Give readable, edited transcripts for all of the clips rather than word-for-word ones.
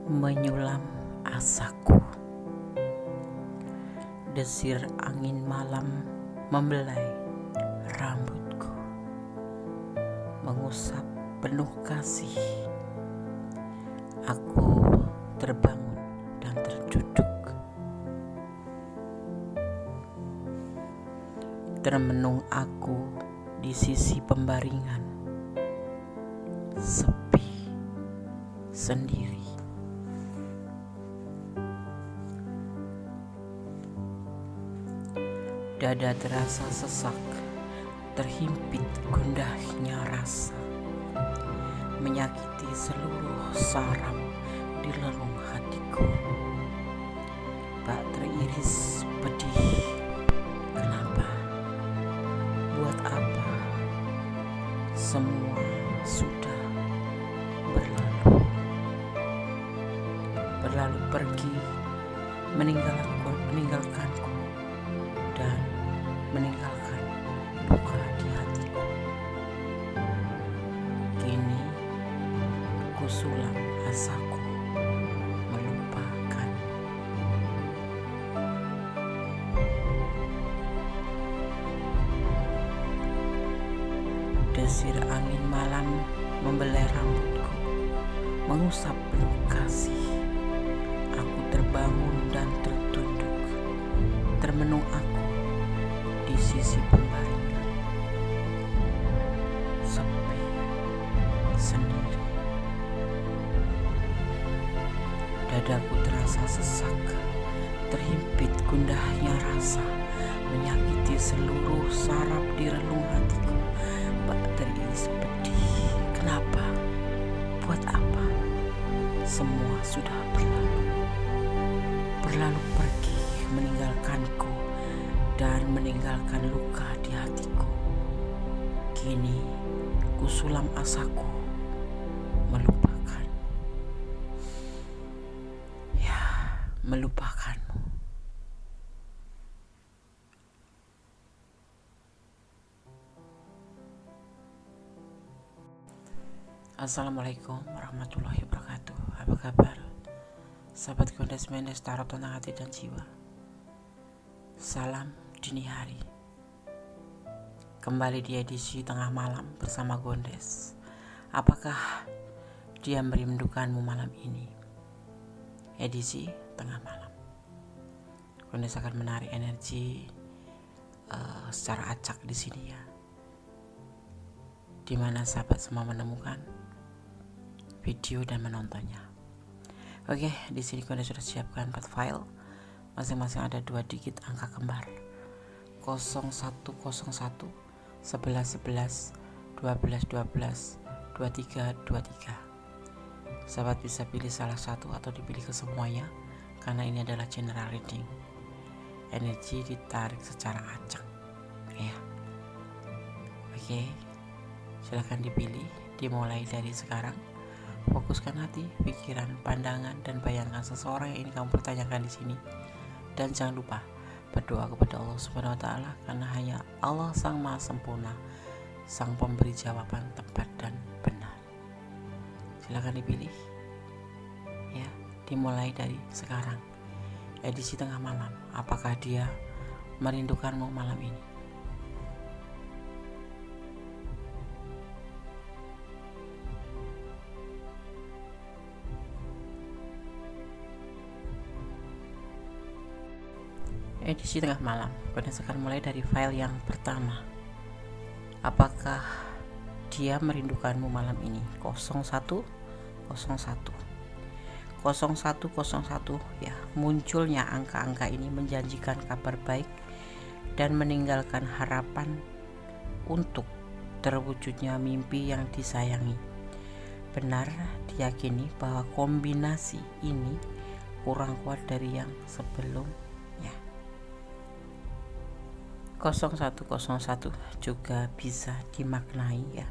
menyulam asaku. Desir angin malam membelai rambutku, mengusap penuh kasih. Aku terbangun dan terduduk, termenung aku di sisi pembaringan, sepi sendiri. Dada terasa sesak, terhimpit gundahnya rasa, menyakiti seluruh saraf di relung hatiku. Tak teriris pedih. Kenapa? Buat apa? Semua sudah berlalu pergi, meninggalkanku dan meninggalkan luka di hatiku. Kini kusulam asaku melupakan. Desir angin malam membelai rambutku, mengusap penuh kasih. Aku terbangun dan tertunduk, termenung aku di sisi pembaringan, sepi sendiri. Dadaku terasa sesak, terhimpit gundahnya rasa, menyakiti seluruh saraf di relung hatiku. Tak teriris pedih. Kenapa? Buat apa? Semua sudah berlalu pergi, meninggalkanku dan meninggalkan luka di hatiku. Kini kusulam asaku melupakan. Ya, melupakanmu. Assalamualaikum warahmatullahi wabarakatuh. Apa kabar? Sahabat Gondes Mendes Tarot tentang hati dan jiwa. Salam dini hari. Kembali di edisi tengah malam bersama Gondes. Apakah dia merindukanmu malam ini? Edisi tengah malam. Gondes akan menarik energi secara acak di sini ya. Di mana sahabat semua menemukan video dan menontonnya. Oke, di sini Gondes sudah siapkan 4 file. Masing-masing ada 2 digit angka kembar. 0101, 1111, 1212, 2323. Sahabat bisa pilih salah satu atau dipilih kesemuanya karena ini adalah general reading. Energi ditarik secara acak. Ya. Oke. Silakan dipilih, dimulai dari sekarang. Fokuskan hati, pikiran, pandangan, dan bayangkan seseorang yang ingin kamu pertanyakan di sini. Dan jangan lupa berdoa kepada Allah Subhanahu wa Ta'ala, karena hanya Allah Sang Maha Sempurna, Sang Pemberi jawaban tepat dan benar. Silakan dipilih. Ya, dimulai dari sekarang. Edisi tengah malam. Apakah dia merindukanmu malam ini? Edisi tengah malam. Gondes akan mulai dari file yang pertama. Apakah dia merindukanmu malam ini? 0101 ya. Munculnya angka-angka ini menjanjikan kabar baik dan meninggalkan harapan untuk terwujudnya mimpi yang disayangi. Benar diyakini bahwa kombinasi ini kurang kuat dari yang sebelumnya. 0101 juga bisa dimaknai ya,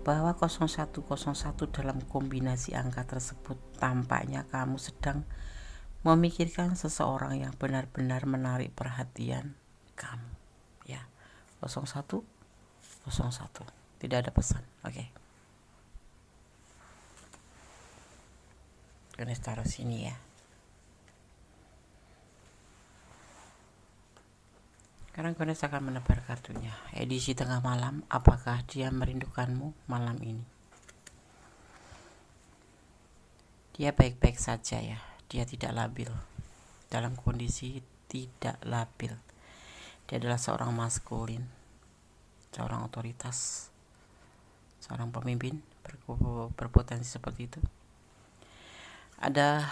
bahwa 0101 dalam kombinasi angka tersebut tampaknya kamu sedang memikirkan seseorang yang benar-benar menarik perhatian kamu ya. 0101 tidak ada pesan. Oke. Ganes taruh sini ya. Sekarang Ganes akan menebar kartunya. Edisi tengah malam, apakah dia merindukanmu malam ini? Dia baik-baik saja ya. Dia tidak labil. Dalam kondisi tidak labil. Dia adalah seorang maskulin, seorang otoritas, seorang pemimpin berpotensi seperti itu. Ada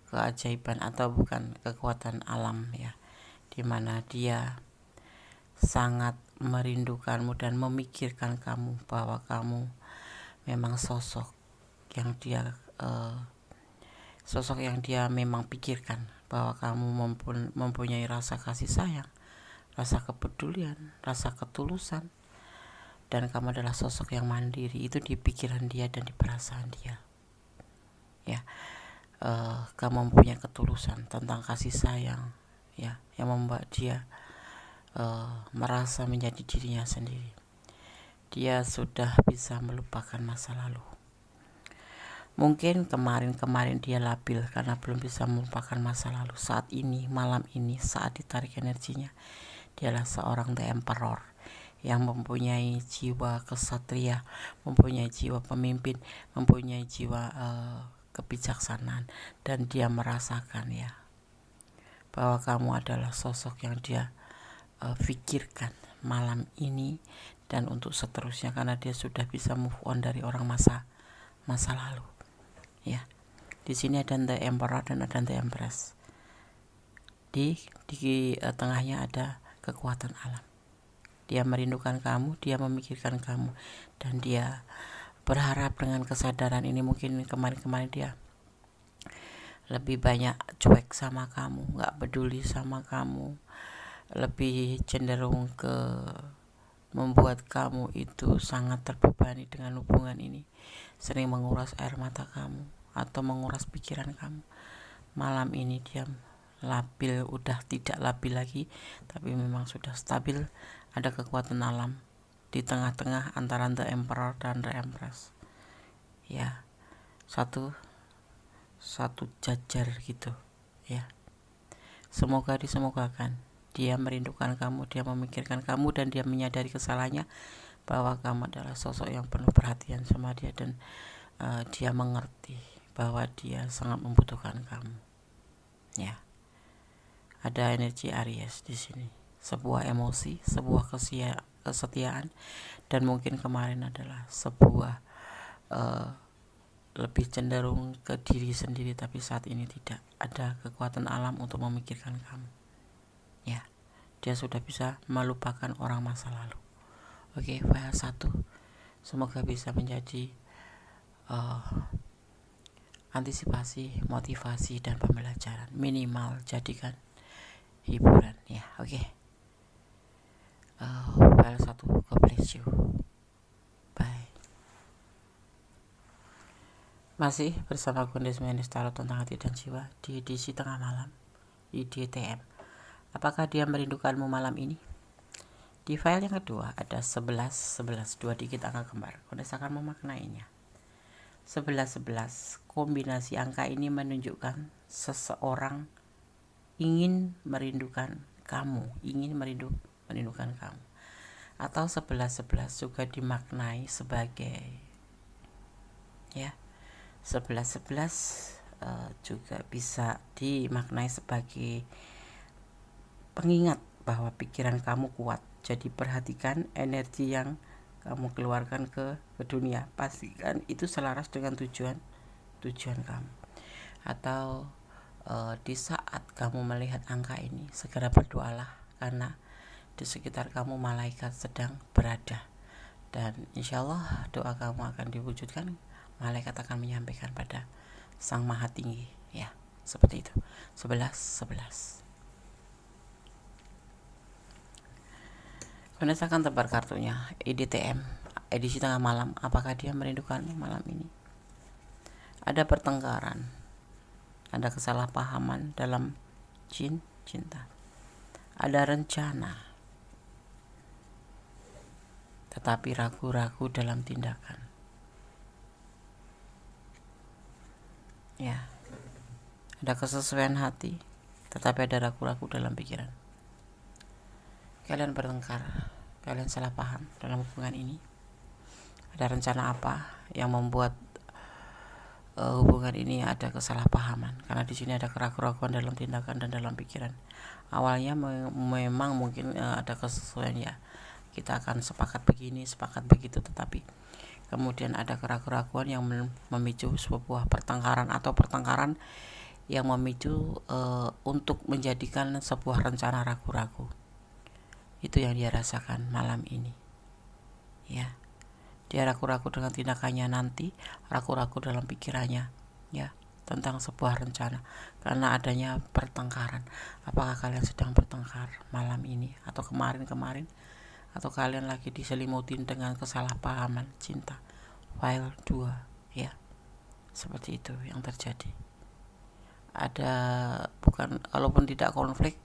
keajaiban atau bukan kekuatan alam ya, dimana dia sangat merindukanmu dan memikirkan kamu, bahwa kamu memang sosok yang dia memang pikirkan, bahwa kamu mempunyai rasa kasih sayang, rasa kepedulian, rasa ketulusan, dan kamu adalah sosok yang mandiri. Itu di pikiran dia dan di perasaan dia ya. Kamu mempunyai ketulusan tentang kasih sayang ya, yang membuat dia merasa menjadi dirinya sendiri. Dia sudah bisa melupakan masa lalu. Mungkin kemarin dia labil karena belum bisa melupakan masa lalu. Saat ini, malam ini, saat ditarik energinya, dialah seorang The Emperor yang mempunyai jiwa kesatria, mempunyai jiwa pemimpin, mempunyai jiwa kebijaksanaan, dan dia merasakan ya bahwa kamu adalah sosok yang dia pikirkan malam ini dan untuk seterusnya, karena dia sudah bisa move on dari orang masa lalu ya. Di sini ada The Emperor dan ada The Empress. Di tengahnya ada kekuatan alam. Dia merindukan kamu, dia memikirkan kamu, dan dia berharap dengan kesadaran ini. Mungkin kemarin dia lebih banyak cuek sama kamu, gak peduli sama kamu, lebih cenderung ke membuat kamu itu sangat terbebani dengan hubungan ini, sering menguras air mata kamu atau menguras pikiran kamu. Malam ini dia labil, udah tidak labil lagi, tapi memang sudah stabil. Ada kekuatan alam di tengah-tengah antara The Emperor dan The Empress ya, satu jajar gitu ya. Semoga disemogakan. Dia merindukan kamu, dia memikirkan kamu, dan dia menyadari kesalahannya, bahwa kamu adalah sosok yang penuh perhatian sama dia, dan dia mengerti bahwa dia sangat membutuhkan kamu ya. Ada energi Aries di sini, sebuah emosi, sebuah kesetiaan, dan mungkin kemarin adalah sebuah lebih cenderung ke diri sendiri, tapi saat ini tidak. Ada kekuatan alam untuk memikirkan kamu ya. Dia sudah bisa melupakan orang masa lalu. Oke, file 1 semoga bisa menjadi antisipasi, motivasi, dan pembelajaran. Minimal jadikan hiburan ya. Oke. File 1, God bless you. Bye. Masih bersama Ganes Tarot tentang hati dan jiwa di edisi tengah malam di DTM. Apakah dia merindukanmu malam ini? Di file yang kedua ada 11, 2 digit angka kembar. Ganes akan memaknainya. 11, kombinasi angka ini menunjukkan seseorang ingin merindukan kamu, merindukan kamu. Atau 11 juga dimaknai sebagai ya, 11 juga bisa dimaknai sebagai pengingat bahwa pikiran kamu kuat. Jadi perhatikan energi yang kamu keluarkan ke dunia. Pastikan itu selaras dengan tujuan kamu. Atau di saat kamu melihat angka ini, segera berdoalah, karena di sekitar kamu malaikat sedang berada, dan insya Allah doa kamu akan diwujudkan. Malaikat akan menyampaikan pada Sang Maha Tinggi ya. Seperti itu. 11. Ganes akan tebar kartunya. EDTM, edisi tengah malam. Apakah dia merindukanmu malam ini? Ada pertengkaran, ada kesalahpahaman dalam cinta, ada rencana, tetapi ragu-ragu dalam tindakan. Ya, ada kesesuaian hati, tetapi ada ragu-ragu dalam pikiran. Kalian bertengkar, kalian salah paham dalam hubungan ini. Ada rencana apa yang membuat hubungan ini ada kesalahpahaman? Karena di sini ada keraguan-keraguan dalam tindakan dan dalam pikiran. Awalnya memang mungkin ada kesesuaian, ya, kita akan sepakat begini, sepakat begitu, tetapi kemudian ada keraguan-keraguan yang memicu sebuah pertengkaran atau pertengkaran yang memicu untuk menjadikan sebuah rencana ragu-ragu. Itu yang dia rasakan malam ini, ya. Dia ragu-ragu dengan tindakannya nanti, ragu-ragu dalam pikirannya, ya, tentang sebuah rencana karena adanya pertengkaran. Apakah kalian sedang bertengkar malam ini atau kemarin-kemarin, atau kalian lagi diselimutin dengan kesalahpahaman cinta? File 2, ya. Seperti itu yang terjadi. Ada, bukan, walaupun tidak konflik,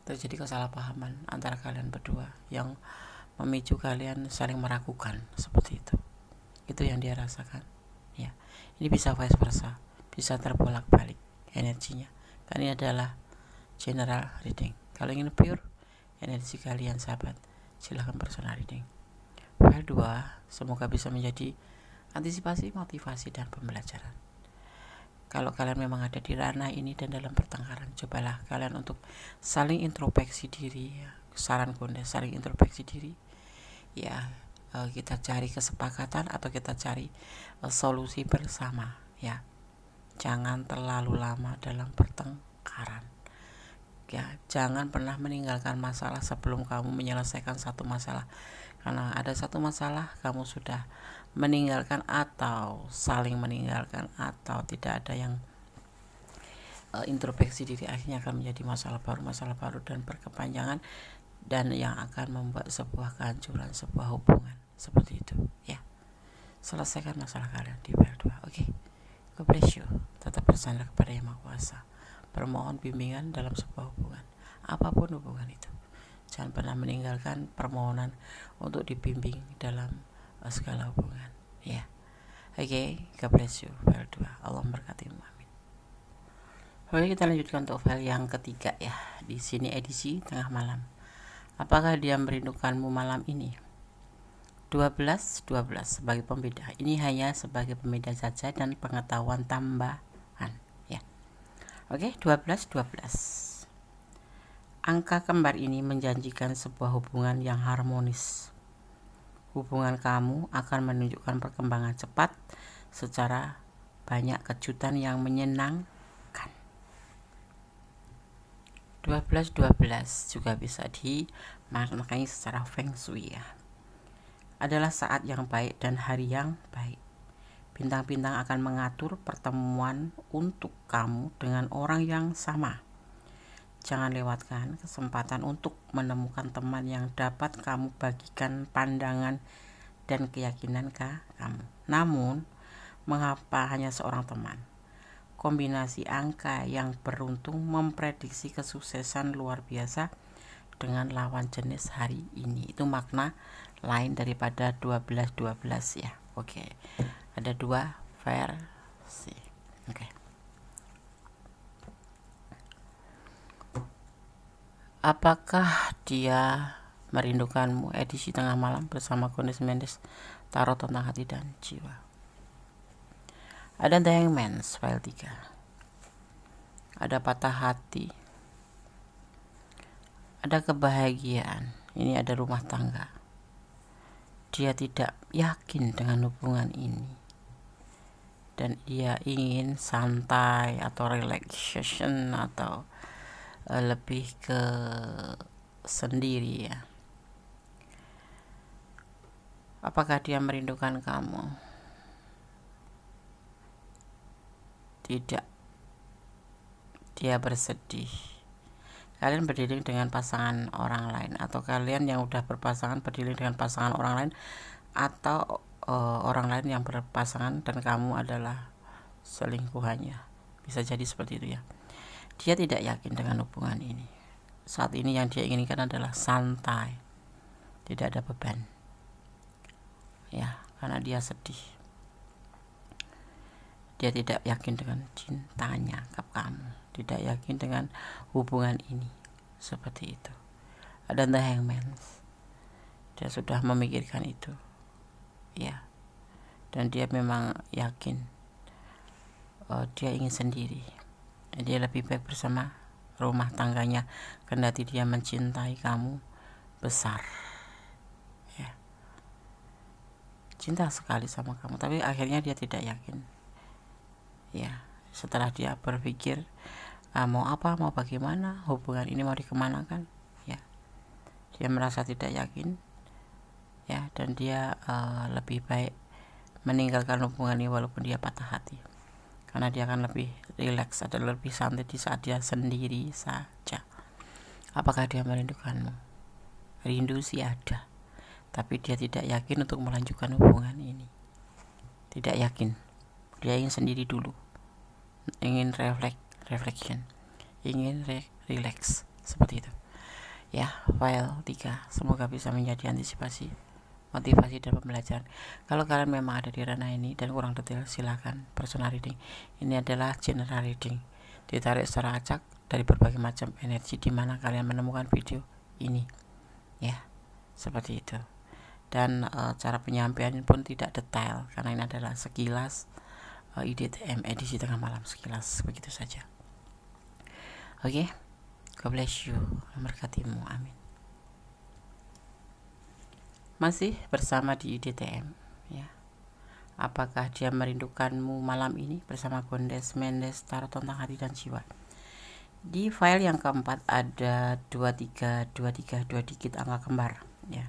terjadi kesalahpahaman antara kalian berdua yang memicu kalian saling meragukan, seperti itu. Itu yang dia rasakan, ya. Ini bisa vice versa, bisa terbolak-balik energinya. Karena ini adalah general reading. Kalau ingin pure energi kalian, sahabat, silahkan personal reading. File 2 semoga bisa menjadi antisipasi, motivasi, dan pembelajaran. Kalau kalian memang ada di ranah ini dan dalam pertengkaran, cobalah kalian untuk saling introspeksi diri, ya. Saran Gonda, saling introspeksi diri, ya. Kita cari kesepakatan atau kita cari solusi bersama, ya. Jangan terlalu lama dalam pertengkaran, ya. Jangan pernah meninggalkan masalah sebelum kamu menyelesaikan satu masalah. Karena ada satu masalah, kamu sudah meninggalkan atau saling meninggalkan atau tidak ada yang introspeksi diri, akhirnya akan menjadi masalah baru dan berkepanjangan, dan yang akan membuat sebuah kehancuran sebuah hubungan, seperti itu, ya. Selesaikan masalah kalian di file 2. Oke. God bless you. Tetap bersandar kepada Yang Maha Kuasa. Permohon bimbingan dalam sebuah hubungan, apapun hubungan itu. Jangan pernah meninggalkan permohonan untuk dibimbing dalam segala hubungan, ya. Oke, God bless you. File 2. Allah memberkati. Amin. Oke, kita lanjutkan untuk file yang ketiga, ya. Di sini edisi tengah malam. Apakah dia merindukanmu malam ini? 12 sebagai pembeda. Ini hanya sebagai pembeda saja dan pengetahuan tambahan, ya. Oke, 12. Angka kembar ini menjanjikan sebuah hubungan yang harmonis. Hubungan kamu akan menunjukkan perkembangan cepat secara banyak kejutan yang menyenangkan. 12 juga bisa dimaknai secara feng shui, ya. Adalah saat yang baik dan hari yang baik. Bintang-bintang akan mengatur pertemuan untuk kamu dengan orang yang sama. Jangan lewatkan kesempatan untuk menemukan teman yang dapat kamu bagikan pandangan dan keyakinan ke kamu. Namun, mengapa hanya seorang teman? Kombinasi angka yang beruntung memprediksi kesuksesan luar biasa dengan lawan jenis hari ini. Itu makna lain daripada 12, ya. Oke. Ada 2 versi. Oke. Apakah dia merindukanmu? Edisi tengah malam bersama Gondes Mendes, tarot tentang hati dan jiwa. Ada The Hangman, file 3. Ada patah hati. Ada kebahagiaan. Ini ada rumah tangga. Dia tidak yakin dengan hubungan ini, dan dia ingin santai atau relaxation atau lebih ke sendiri, ya. Apakah dia merindukan kamu? Tidak. Dia bersedih. Kalian berdiri dengan pasangan orang lain, atau kalian yang udah berpasangan berdiri dengan pasangan orang lain, atau orang lain yang berpasangan dan kamu adalah selingkuhannya. Bisa jadi seperti itu, ya. Dia tidak yakin dengan hubungan ini. Saat ini yang dia inginkan adalah santai, tidak ada beban, ya, karena dia sedih. Dia tidak yakin dengan cintanya ke kamu, tidak yakin dengan hubungan ini. Seperti itu. Ada The Hangman. Dia sudah memikirkan itu, ya. Dan dia memang yakin dia ingin sendiri. Dia lebih baik bersama rumah tangganya, kendati dia mencintai kamu besar, ya. Cinta sekali sama kamu, tapi akhirnya dia tidak yakin, ya. Setelah dia berpikir mau apa, mau bagaimana, hubungan ini mau dikemanakan, ya. Dia merasa tidak yakin, ya, dan dia lebih baik meninggalkan hubungan ini walaupun dia patah hati, karena dia akan lebih rileks atau lebih santai di saat dia sendiri saja. Apakah dia merindukanmu? Rindu sih ada, tapi dia tidak yakin untuk melanjutkan hubungan ini. Tidak yakin. Dia ingin sendiri dulu, ingin reflection, ingin relax, seperti itu, ya. File 3 semoga bisa menjadi antisipasi, motivasi, dan pembelajaran. Kalau kalian memang ada di ranah ini dan kurang detail, silakan personal reading. Ini adalah general reading, ditarik secara acak dari berbagai macam energi di mana kalian menemukan video ini, ya, seperti itu. Dan cara penyampaian pun tidak detail karena ini adalah sekilas IDTM edisi tengah malam, sekilas begitu saja. Oke, God bless you, memberkatimu, amin. Masih bersama di IDTM, ya. Apakah dia merindukanmu malam ini bersama Gondes Mendes Tarot tentang hati dan jiwa. Di file yang keempat ada 2323, 2 digit angka kembar, ya.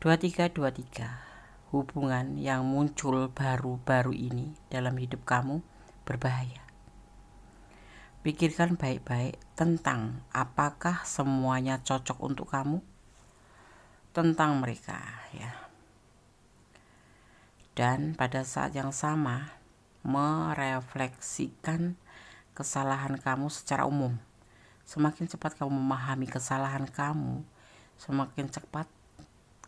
2323, hubungan yang muncul baru-baru ini dalam hidup kamu berbahaya. Pikirkan baik-baik tentang apakah semuanya cocok untuk kamu, tentang mereka, ya. Dan pada saat yang sama merefleksikan kesalahan kamu secara umum. Semakin cepat kamu memahami kesalahan kamu, semakin cepat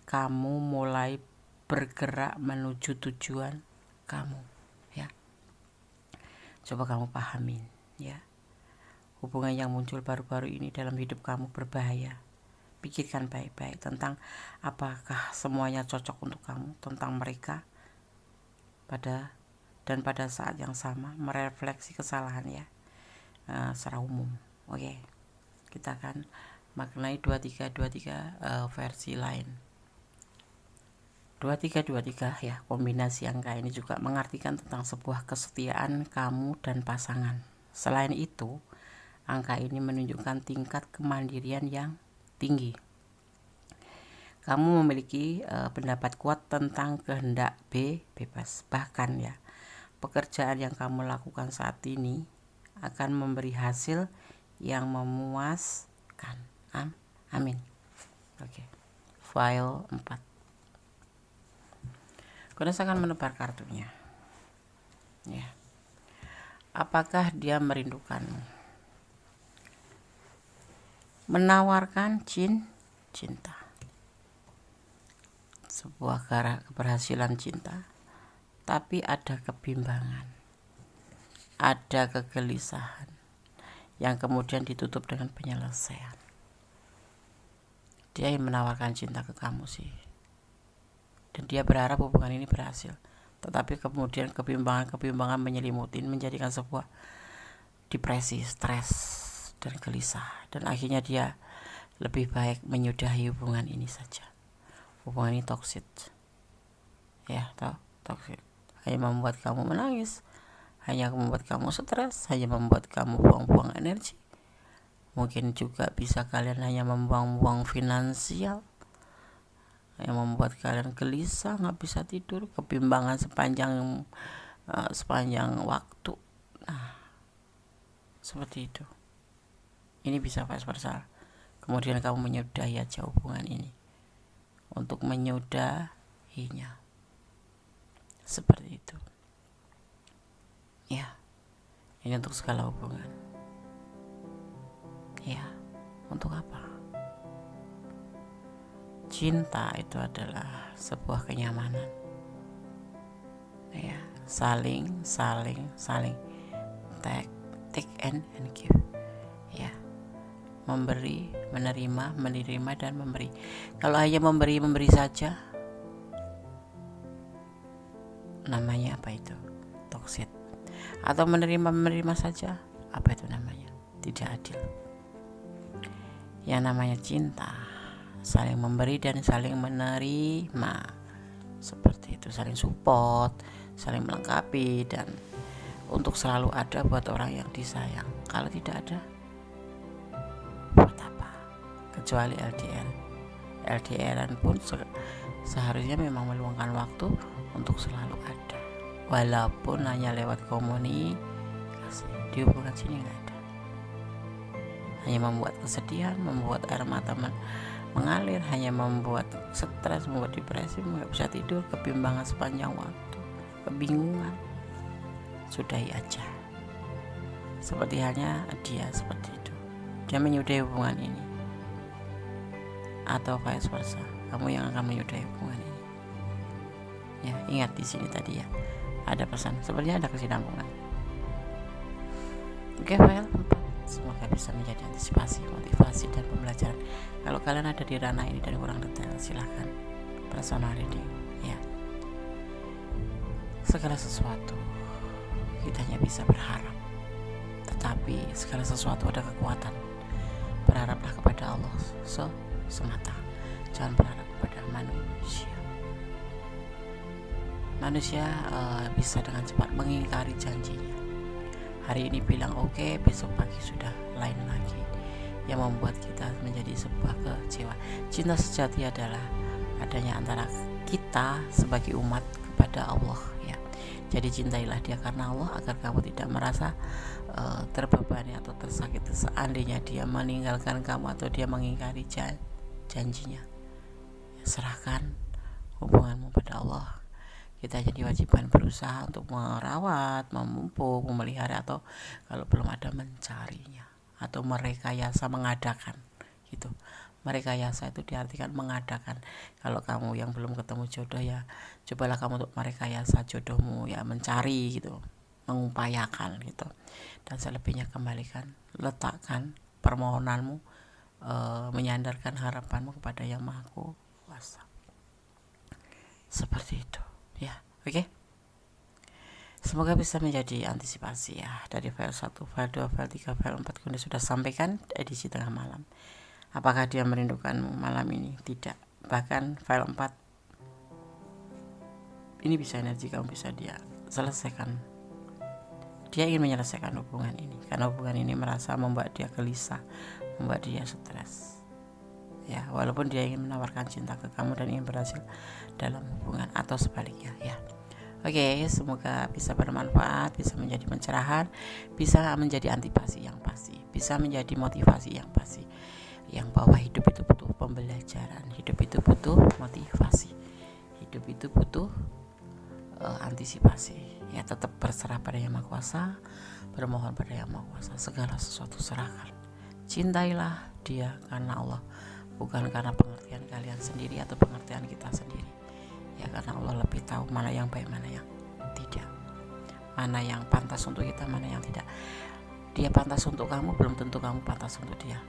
kamu mulai bergerak menuju tujuan kamu, ya. Coba kamu pahamin, ya. Hubungan yang muncul baru-baru ini dalam hidup kamu berbahaya. Pikirkan baik-baik tentang apakah semuanya cocok untuk kamu, tentang mereka, pada saat yang sama merefleksi kesalahan, ya, secara umum. Oke, kita akan maknai 2323 versi lain. 2323, ya, kombinasi angka ini juga mengartikan tentang sebuah kesetiaan kamu dan pasangan. Selain itu, angka ini menunjukkan tingkat kemandirian yang tinggi. Kamu memiliki pendapat kuat tentang kehendak bebas. Bahkan, ya, pekerjaan yang kamu lakukan saat ini akan memberi hasil yang memuaskan. Amin. Oke. File 4. Kau akan menebar kartunya, ya. Apakah dia merindukanmu? Menawarkan cinta, sebuah keberhasilan cinta, tapi ada kebimbangan, ada kegelisahan yang kemudian ditutup dengan penyelesaian. Dia yang menawarkan cinta ke kamu sih, dan dia berharap hubungan ini berhasil, tetapi kemudian kebimbangan menyelimuti, menjadikan sebuah depresi, stres, dan gelisah, dan akhirnya dia lebih baik menyudahi hubungan ini saja. Hubungan ini toksik, ya, toksik, hanya membuat kamu menangis, hanya membuat kamu stres, hanya membuat kamu buang-buang energi. Mungkin juga bisa kalian hanya membuang-buang finansial, yang membuat kalian gelisah, nggak bisa tidur, kebimbangan sepanjang waktu. Nah, seperti itu. Ini bisa vice versa. Kemudian kamu menyudahi aja hubungan ini untuk menyudahinya, seperti itu, ya. Ini untuk segala hubungan, ya. Untuk apa? Cinta itu adalah sebuah kenyamanan, ya. saling take and give, ya. Memberi, menerima dan memberi. Kalau hanya memberi saja, namanya apa itu? Toxic. Atau menerima saja, apa itu namanya? Tidak adil. Yang namanya cinta, saling memberi dan saling menerima. Seperti itu, saling support, saling melengkapi, dan untuk selalu ada buat orang yang disayang. Kalau tidak ada, buat apa? Kecuali LDRan pun seharusnya memang meluangkan waktu untuk selalu ada, walaupun hanya lewat komunikasi. Di hubungan sini nggak ada, hanya membuat kesedihan, membuat air mata mengalir, hanya membuat stres, membuat depresi, nggak bisa tidur, kebimbangan sepanjang waktu, kebingungan. Sudahi aja. Seperti halnya dia seperti itu, dia menyudahi hubungan ini, atau vice versa, kamu yang akan menyudahi hubungan ini. Ya, ingat di sini tadi ya, ada pesan, sebenarnya ada kesinambungan. Oke, file 4. Semoga bisa menjadi antisipasi, motivasi, dan pembelajaran. Kalau kalian ada di ranah ini dan kurang detail, silahkan personal reading, ya. Segala sesuatu kita hanya bisa berharap, tetapi segala sesuatu ada kekuatan. Berharaplah kepada Allah semata, jangan berharap kepada manusia. Manusia bisa dengan cepat mengingkari janjinya. Hari ini bilang oke, besok pagi sudah lain lagi, yang membuat kita menjadi sebuah kecewa. Cinta sejati adalah adanya antara kita sebagai umat kepada Allah, ya. Jadi cintailah dia karena Allah, agar kamu tidak merasa terbebani atau tersakiti seandainya dia meninggalkan kamu atau dia mengingkari janjinya. Serahkan hubunganmu pada Allah. Kita hanya diwajibkan berusaha untuk merawat, memupuk, memelihara, atau kalau belum ada mencarinya, atau merekayasa, mengadakan gitu. Merekayasa itu diartikan mengadakan. Kalau kamu yang belum ketemu jodoh, ya cobalah kamu untuk merekayasa jodohmu, ya mencari gitu, mengupayakan gitu. Dan selebihnya kembalikan, letakkan permohonanmu, menyandarkan harapanmu kepada Yang Maha Kuasa. Seperti itu, ya. Oke. Semoga bisa menjadi antisipasi ya. Dari file 1, file 2, file 3, file 4 Gunda sudah sampaikan edisi tengah malam. Apakah dia merindukanmu malam ini? Tidak. Bahkan file 4 ini bisa energi kamu bisa dia selesaikan. Dia ingin menyelesaikan hubungan ini, karena hubungan ini merasa membuat dia gelisah, membuat dia stres. Ya, walaupun dia ingin menawarkan cinta ke kamu dan ingin berhasil dalam hubungan, atau sebaliknya, ya. Oke, semoga bisa bermanfaat, bisa menjadi pencerahan, bisa menjadi antisipasi yang pasti, bisa menjadi motivasi yang pasti. Yang bahwa hidup itu butuh pembelajaran, hidup itu butuh motivasi, hidup itu butuh antisipasi. Ya, tetap berserah pada Yang Maha Kuasa, bermohon pada Yang Maha Kuasa, segala sesuatu serahkan. Cintailah dia karena Allah, bukan karena pengertian kalian sendiri atau pengertian kita sendiri. Ya, karena Allah lebih tahu mana yang baik, mana yang tidak, mana yang pantas untuk kita, mana yang tidak. Dia pantas untuk kamu, belum tentu kamu pantas untuk dia.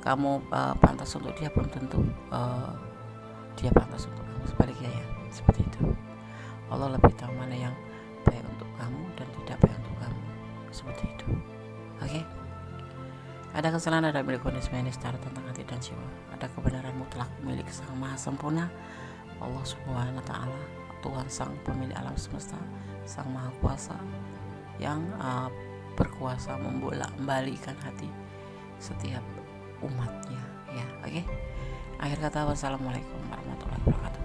Kamu pantas untuk dia, belum tentu dia pantas untuk kamu. Sebaliknya, ya, seperti itu. Allah lebih tahu mana yang baik untuk kamu dan tidak baik untuk kamu. Seperti itu. Oke. Ada kesalahan, ada milik kondisi secara tentang hati dan jiwa. Ada kebenaran mutlak milik Sang Maha Sempurna, Allah Subhanahu wa Ta'ala, Tuhan Sang Pemilik Alam Semesta, Sang Maha Kuasa, yang berkuasa membolak-balikan hati setiap umatnya, ya. Oke. Akhir kata, wassalamualaikum warahmatullahi wabarakatuh.